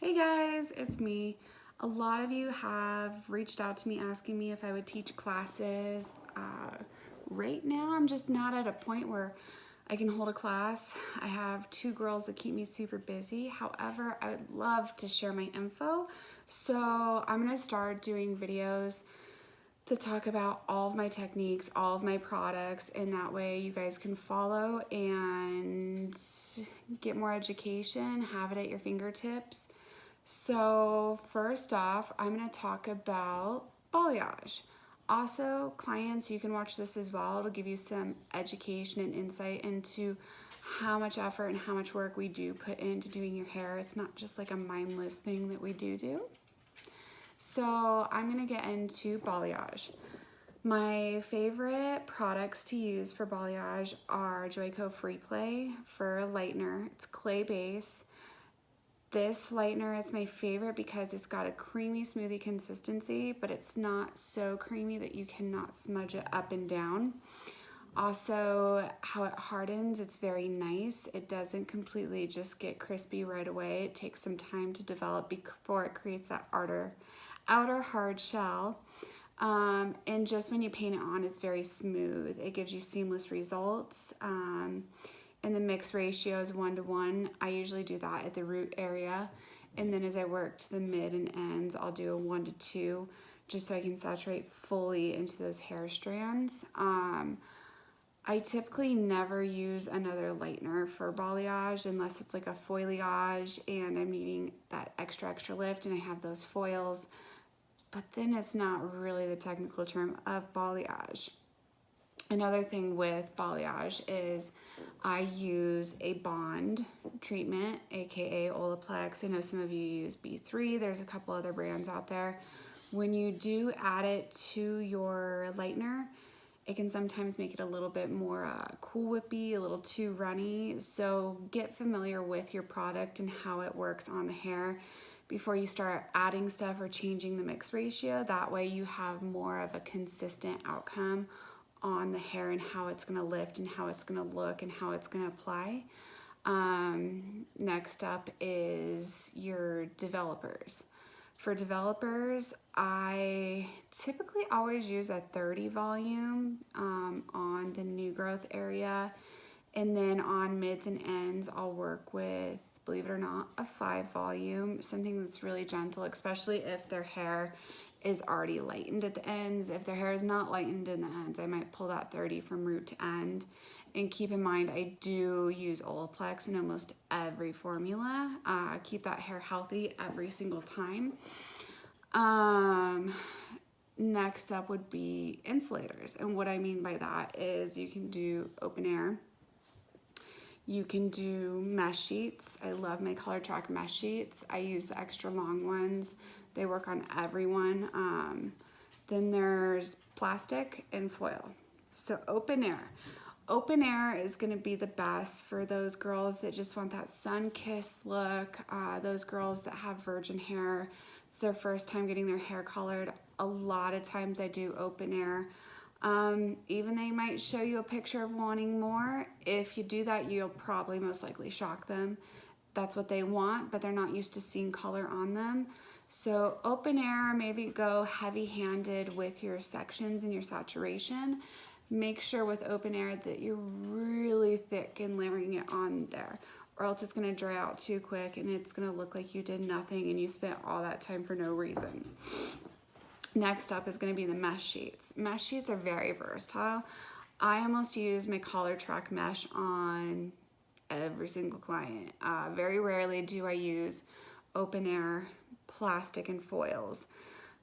Hey guys, it's me. A lot of you have reached out to me asking me if I would teach classes. Right now, I'm just not at a point where I can hold a class. I have two girls that keep me super busy. However, I would love to share my info. So I'm gonna start doing videos that talk about all of my techniques, all of my products, and that way you guys can follow and get more education, have it at your fingertips. So first off, I'm going to talk about balayage. Also, clients, you can watch this as well. It'll give you some education and insight into how much effort and how much work we do put into doing your hair. It's not just like a mindless thing that we do. So I'm going to get into balayage. My favorite products to use for balayage are Joico Free Play for lightener. It's clay base. This lightener is my favorite because it's got a creamy smoothie consistency, but it's not so creamy that you cannot smudge it up and down. Also, how it hardens, it's very nice. It doesn't completely just get crispy right away. It takes some time to develop before it creates that outer hard shell. And just when you paint it on, it's very smooth. It gives you seamless results. And the mix ratio is 1:1. I usually do that at the root area. And then as I work to the mid and ends, I'll do a 1:2 just so I can saturate fully into those hair strands. I typically never use another lightener for balayage unless it's like a foliage and I'm needing that extra lift and I have those foils. But then it's not really the technical term of balayage. Another thing with balayage is I use a bond treatment, aka Olaplex. I know some of you use B3. There's a couple other brands out there. When you do add it to your lightener, it can sometimes make it a little bit more Cool Whippy, a little too runny. So get familiar with your product and how it works on the hair before you start adding stuff or changing the mix ratio. That way you have more of a consistent outcome on the hair and how it's gonna lift and how it's gonna look and how it's gonna apply. Next up is your developers. For developers, I typically always use a 30 volume on the new growth area. And then on mids and ends, I'll work with, believe it or not, a 5 volume, something that's really gentle, especially if their hair is already lightened at the ends. If their hair is not lightened in the ends, I might pull that 30 from root to end. And keep in mind, I do use Olaplex in almost every formula. Keep that hair healthy every single time. Next up would be insulators. And what I mean by that is you can do open air. You can do mesh sheets. I love my Color Track mesh sheets. I use the extra long ones. They work on everyone. Then there's plastic and foil. So open air. Open air is gonna be the best for those girls that just want that sun-kissed look, those girls that have virgin hair. It's their first time getting their hair colored. A lot of times I do open air. Even they might show you a picture of wanting more. If you do that, you'll probably most likely shock them. That's what they want, but they're not used to seeing color on them. So open air, maybe go heavy-handed with your sections and your saturation. Make sure with open air that you're really thick and layering it on there, or else it's gonna dry out too quick and it's gonna look like you did nothing and you spent all that time for no reason. Next up is gonna be the mesh sheets. Mesh sheets are very versatile. I almost use my Color Track mesh on every single client. Very rarely do I use open air, plastic, and foils.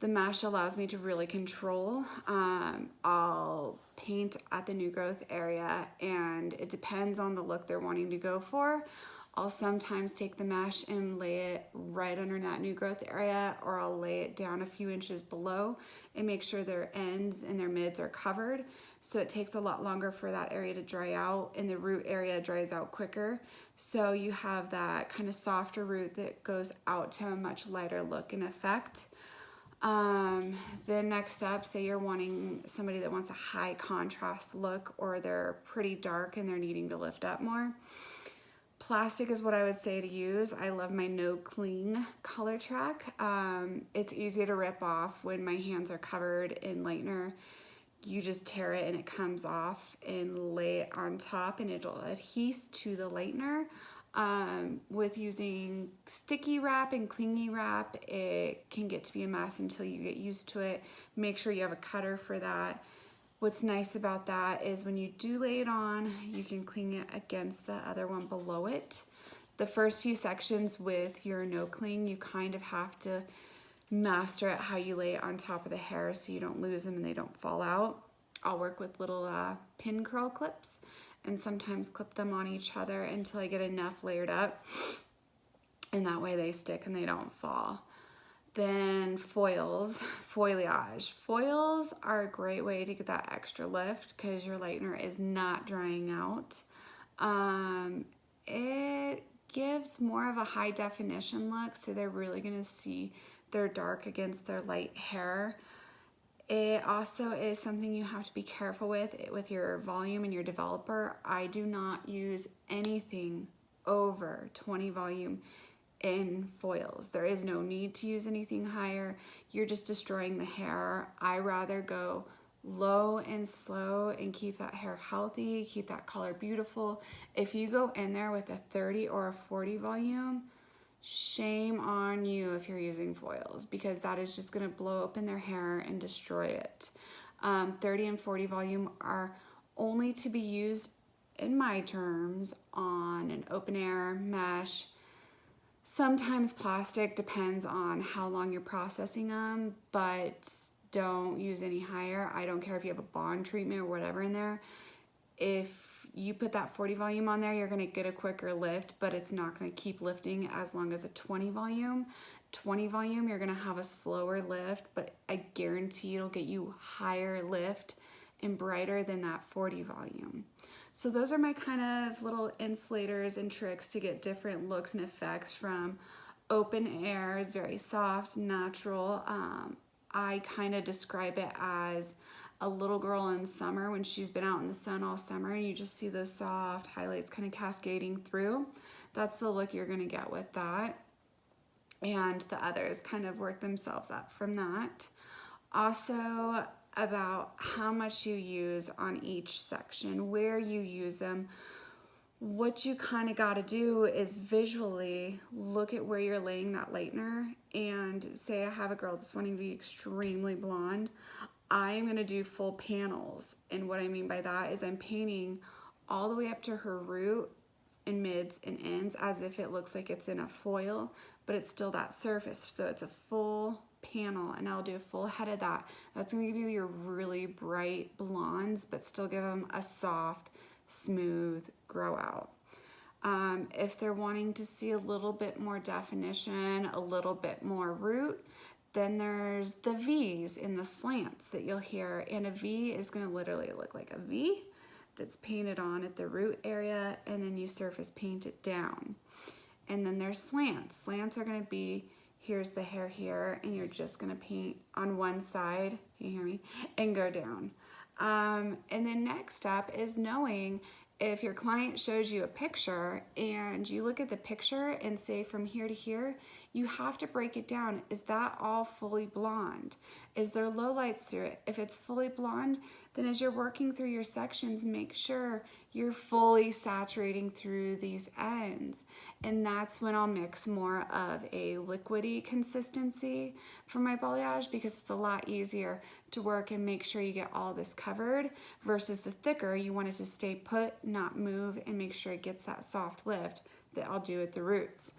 The mesh allows me to really control. I'll paint at the new growth area and it depends on the look they're wanting to go for. I'll sometimes take the mesh and lay it right under that new growth area, or I'll lay it down a few inches below and make sure their ends and their mids are covered. So it takes a lot longer for that area to dry out and the root area dries out quicker. So you have that kind of softer root that goes out to a much lighter look and effect. Then next up, say you're wanting somebody that wants a high contrast look or they're pretty dark and they're needing to lift up more. plastic is what I would say to use. I love my No Cling color track. It's easy to rip off when my hands are covered in lightener. You just tear it and it comes off and lay it on top and it'll adhere to the lightener. With using sticky wrap and clingy wrap, it can get to be a mess until you get used to it. Make sure you have a cutter for that. What's nice about that is when you do lay it on, you can cling it against the other one below it. The first few sections with your no cling, you kind of have to master at how you lay it on top of the hair so you don't lose them and they don't fall out. I'll work with little pin curl clips and sometimes clip them on each other until I get enough layered up, and that way they stick and they don't fall. Then foils, foliage. Foils are a great way to get that extra lift because your lightener is not drying out. It gives more of a high definition look, so they're really gonna see their dark against their light hair. It also is something you have to be careful with your volume and your developer. I do not use anything over 20 volume in foils. There is no need to use anything higher. You're just destroying the hair. I rather go low and slow and keep that hair healthy, keep that color beautiful. If you go in there with a 30 or a 40 volume, shame on you if you're using foils, because that is just gonna blow open their hair and destroy it. 30 and 40 volume are only to be used, in my terms, on an open air, mesh, sometimes plastic, depends on how long you're processing them, but don't use any higher. I don't care if you have a bond treatment or whatever in there. If you put that 40 volume on there, you're gonna get a quicker lift, but it's not gonna keep lifting as long as a 20 volume. 20 volume, you're gonna have a slower lift, but I guarantee it'll get you higher lift and brighter than that 40 volume. So those are my kind of little insulators and tricks to get different looks and effects from open air is very soft, natural. I kind of describe it as a little girl in summer when she's been out in the sun all summer and you just see those soft highlights kind of cascading through. That's the look you're gonna get with that. And the others kind of work themselves up from that. Also, about how much you use on each section, where you use them. What you kind of got to do is visually look at where you're laying that lightener and say I have a girl that's wanting to be extremely blonde. I am going to do full panels, and what I mean by that is I'm painting all the way up to her root and mids and ends as if it looks like it's in a foil, but it's still that surface, so it's a full panel, and I'll do a full head of that. That's going to give you your really bright blondes, but still give them a soft, smooth grow out. If they're wanting to see a little bit more definition, a little bit more root, then there's the V's in the slants that you'll hear, and a V is going to literally look like a V that's painted on at the root area, and then you surface paint it down. And then there's slants. Slants are going to be, here's the hair here, and you're just gonna paint on one side, can you hear me, and go down. And then next up is knowing if your client shows you a picture and you look at the picture and say from here to here, you have to break it down. Is that all fully blonde? Is there low lights through it? If it's fully blonde, then as you're working through your sections, make sure you're fully saturating through these ends. And that's when I'll mix more of a liquidy consistency for my balayage, because it's a lot easier to work and make sure you get all this covered versus the thicker. You want it to stay put, not move, and make sure it gets that soft lift that I'll do at the roots.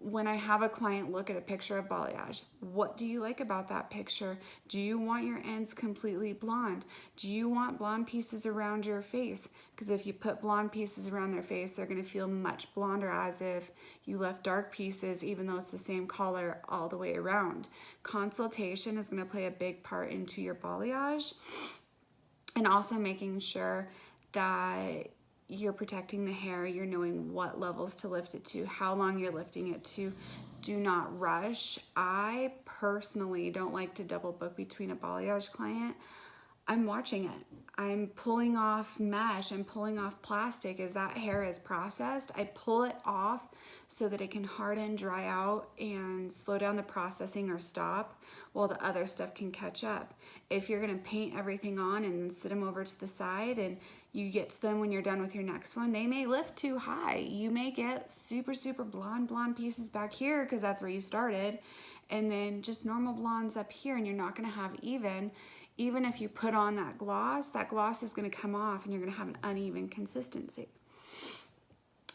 When I have a client look at a picture of balayage, what do you like about that picture? Do you want your ends completely blonde? Do you want blonde pieces around your face? Because if you put blonde pieces around their face, they're gonna feel much blonder as if you left dark pieces, even though it's the same color all the way around. Consultation is gonna play a big part into your balayage, and also making sure that you're protecting the hair, you're knowing what levels to lift it to, how long you're lifting it to. Do not rush. I personally don't like to double book between a balayage client. I'm watching it. I'm pulling off mesh, I'm pulling off plastic. As that hair is processed, I pull it off so that it can harden, dry out, and slow down the processing or stop while the other stuff can catch up. If you're gonna paint everything on and sit them over to the side and you get to them when you're done with your next one, they may lift too high. You may get super, super blonde pieces back here because that's where you started, and then just normal blondes up here, and you're not gonna have even if you put on that gloss is gonna come off and you're gonna have an uneven consistency.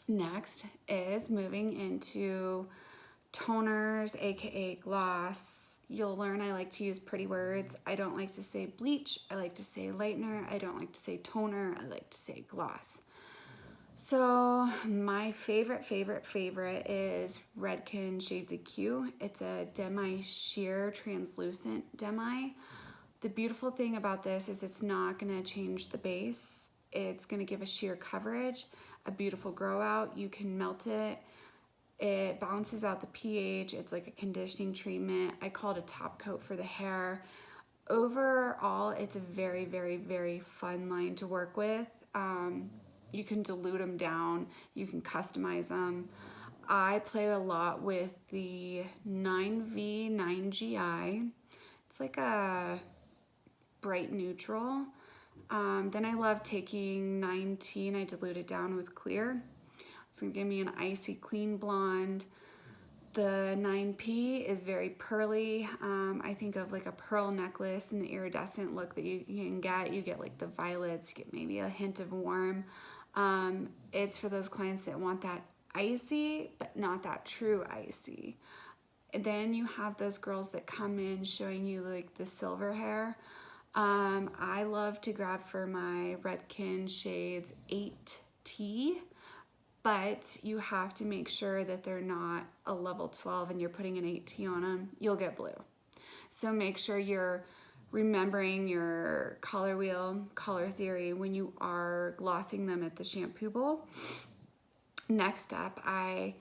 Next is moving into toners, AKA gloss. You'll learn I like to use pretty words. I don't like to say bleach, I like to say lightener. I don't like to say toner, I like to say gloss. So my favorite is Redken Shades of Q. It's a demi sheer translucent demi. The beautiful thing about this is it's not gonna change the base. It's gonna give a sheer coverage, a beautiful grow out. You can melt it. It balances out the pH. It's like a conditioning treatment. I call it a top coat for the hair. Overall, it's a very fun line to work with. You can dilute them down. You can customize them. I play a lot with the 9V 9GI. It's like a bright neutral. Then I love taking 9T and I dilute it down with clear. It's gonna give me an icy clean blonde. The 9P is very pearly. I think of like a pearl necklace and the iridescent look that you can get. You get like the violets, you get maybe a hint of warm. It's for those clients that want that icy, but not that true icy. And then you have those girls that come in showing you like the silver hair. I love to grab for my Redken Shades 8T, but you have to make sure that they're not a level 12 and you're putting an 8T on them, you'll get blue. So make sure you're remembering your color wheel, color theory when you are glossing them at the shampoo bowl. Next up, I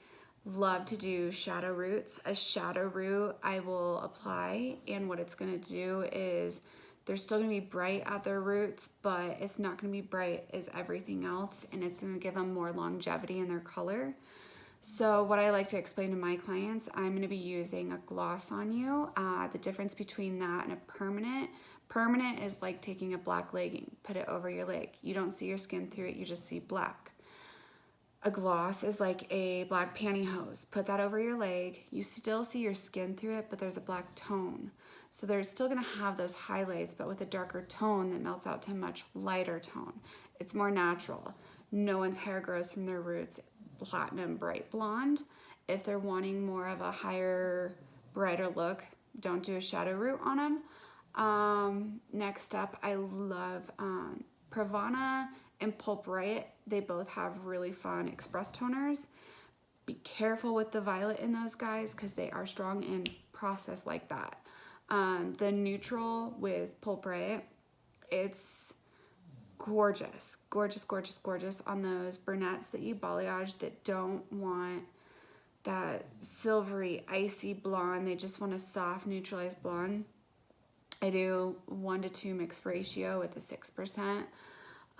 love to do shadow roots. A shadow root I will apply, and what it's gonna do is they're still gonna be bright at their roots, but it's not gonna be bright as everything else, and it's gonna give them more longevity in their color. So what I like to explain to my clients, I'm gonna be using a gloss on you. The difference between that and a permanent is like taking a black legging, put it over your leg. You don't see your skin through it, you just see black. A gloss is like a black pantyhose. Put that over your leg. You still see your skin through it, but there's a black tone. So they're still gonna have those highlights, but with a darker tone that melts out to a much lighter tone. It's more natural. No one's hair grows from their roots platinum bright blonde. If they're wanting more of a higher, brighter look, don't do a shadow root on them. Next up, I love Pravana and Pulp Riot. They both have really fun express toners. Be careful with the violet in those guys because they are strong and processed like that. The neutral with Pulp Riot, it's gorgeous, gorgeous, gorgeous, gorgeous on those brunettes that you balayage that don't want that silvery, icy blonde. They just want a soft, neutralized blonde. I do 1 to 2 mixed ratio with a 6%.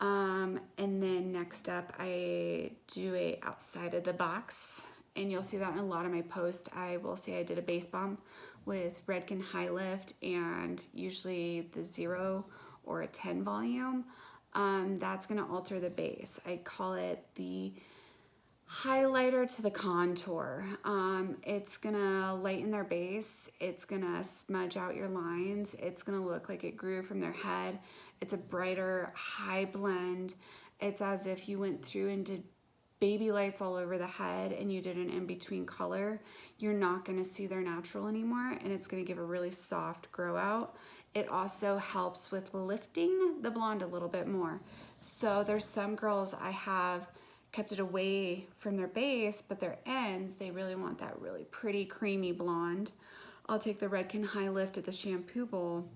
And then next up, I do a outside of the box, and you'll see that in a lot of my posts. I will say I did a base bump with Redken High Lift and usually the 0 or a 10 volume. That's gonna alter the base. I call it the highlighter to the contour. It's gonna lighten their base. It's gonna smudge out your lines. It's gonna look like it grew from their head. It's a brighter, high blend. It's as if you went through and did baby lights all over the head and you did an in-between color. You're not gonna see their natural anymore, and it's gonna give a really soft grow out. It also helps with lifting the blonde a little bit more. So there's some girls I have kept it away from their base, but their ends, they really want that really pretty creamy blonde. I'll take the Redken High Lift at the shampoo bowl,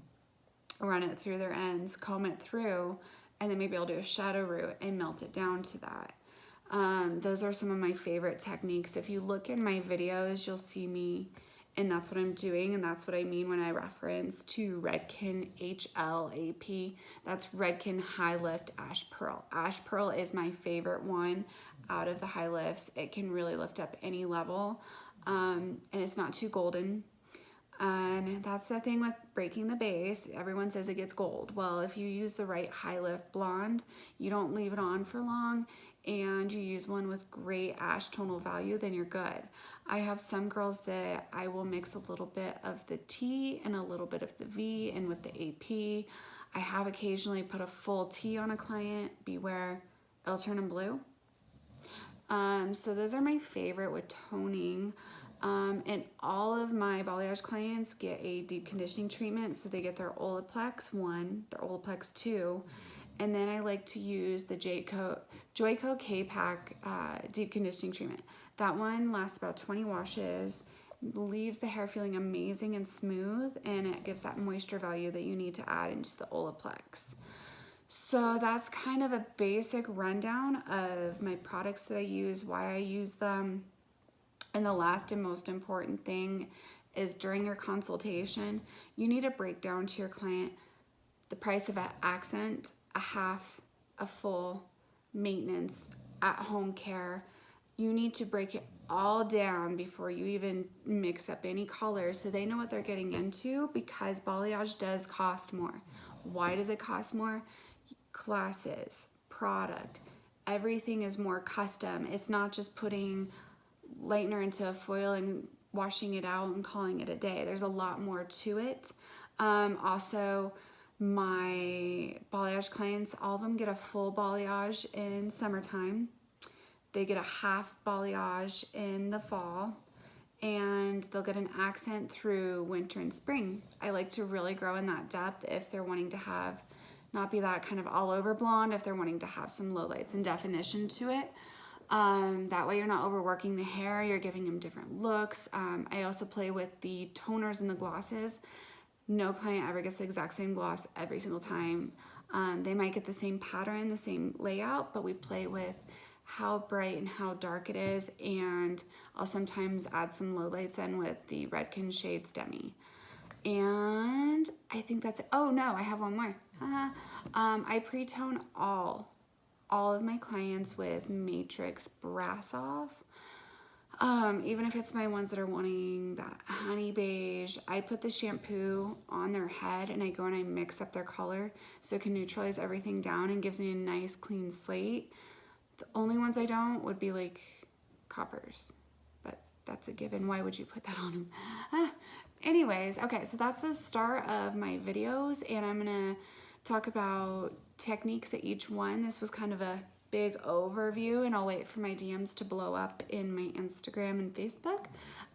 run it through their ends, comb it through, and then maybe I'll do a shadow root and melt it down to that. Those are some of my favorite techniques. If you look in my videos, you'll see me And that's what I'm doing, and that's what I mean when I reference to Redken HLAP. That's Redken High Lift Ash Pearl. Ash Pearl is my favorite one out of the high lifts. It can really lift up any level, and it's not too golden. And that's the thing with breaking the base. Everyone says it gets gold. Well, if you use the right high lift blonde, you don't leave it on for long, and you use one with great ash tonal value, then you're good. I have some girls that I will mix a little bit of the T and a little bit of the V and with the AP. I have occasionally put a full T on a client. Beware, it'll turn them blue. So those are my favorite with toning. And all of my balayage clients get a deep conditioning treatment. So they get their Olaplex 1, their Olaplex 2, and then I like to use the Joico K-Pack deep conditioning treatment. That one lasts about 20 washes, leaves the hair feeling amazing and smooth, and it gives that moisture value that you need to add into the Olaplex. So that's kind of a basic rundown of my products that I use, why I use them. And the last and most important thing is during your consultation, you need to break down to your client the price of an accent, a half, a full, maintenance, at-home care. You need to break it all down before you even mix up any colors so they know what they're getting into, because balayage does cost more. Why does it cost more? Classes, product, everything is more custom. It's not just putting lightener into a foil and washing it out and calling it a day. There's a lot more to it. Also, my balayage clients, all of them get a full balayage in summertime. They get a half balayage in the fall, and they'll get an accent through winter and spring. I like to really grow in that depth if they're wanting to have, not be that kind of all over blonde, if they're wanting to have some lowlights and definition to it. That way you're not overworking the hair, you're giving them different looks. I also play with the toners and the glosses. No client ever gets the exact same gloss every single time. They might get the same pattern, the same layout, but we play with how bright and how dark it is, and I'll sometimes add some lowlights in with the Redken Shades Demi. And I think that's it. Oh no, I have one more. I pre-tone all of my clients with Matrix Brass Off. Even if it's my ones that are wanting that honey beige, I put the shampoo on their head and I go and I mix up their color so it can neutralize everything down and gives me a nice clean slate. The only ones I don't would be like coppers, but that's a given. Why would you put that on them? Anyways, okay, so that's the start of my videos, and I'm gonna talk about techniques at each one. This was kind of a big overview, and I'll wait for my DMs to blow up in my Instagram and Facebook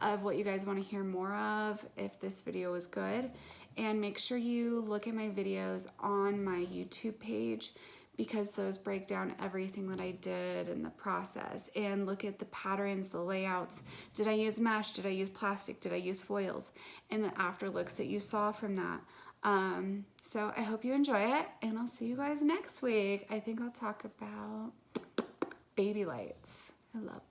of what you guys want to hear more of, if this video was good. And make sure you look at my videos on my YouTube page, because those break down everything that I did in the process, and look at the patterns, the layouts. Did I use mesh? Did I use plastic? Did I use foils? And the after looks that you saw from that. So I hope you enjoy it, and I'll see you guys next week. I think I'll talk about baby lights. I love